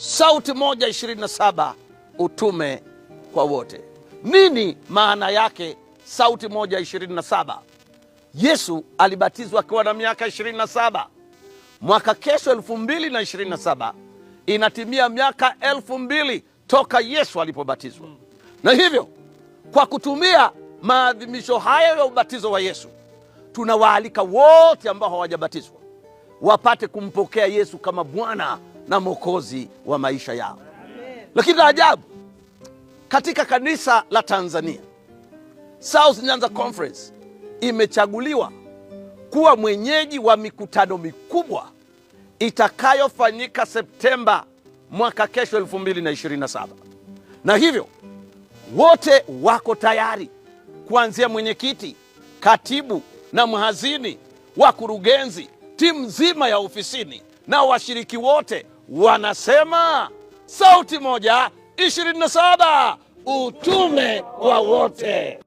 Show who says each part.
Speaker 1: Sauti moja 27, utume kwa wote. Nini maana yake sauti moja 27? Yesu alibatizwa akiwa na miaka 27. Mwaka kesho 2027 inatimia miaka 2000 toka Yesu alipobatizwa. Na hivyo kwa kutumia maadhimisho haya ya ubatizo wa Yesu, tunawaalika wote ambao hawajabatizwa wapate kumpokea Yesu kama Bwana na Mwokozi wa maisha yao. Lakini la ajabu, katika kanisa la Tanzania, South Nyanza Conference imechaguliwa kuwa mwenyeji wa mikutano mikubwa itakayofanyika Septemba mwaka kesho 2027. Na hivyo wote wako tayari, kuanzia mwenyekiti, katibu na mhazini, wakurugenzi, timu nzima ya ofisini na washiriki wote wanasema sauti moja 27, utume wa wote.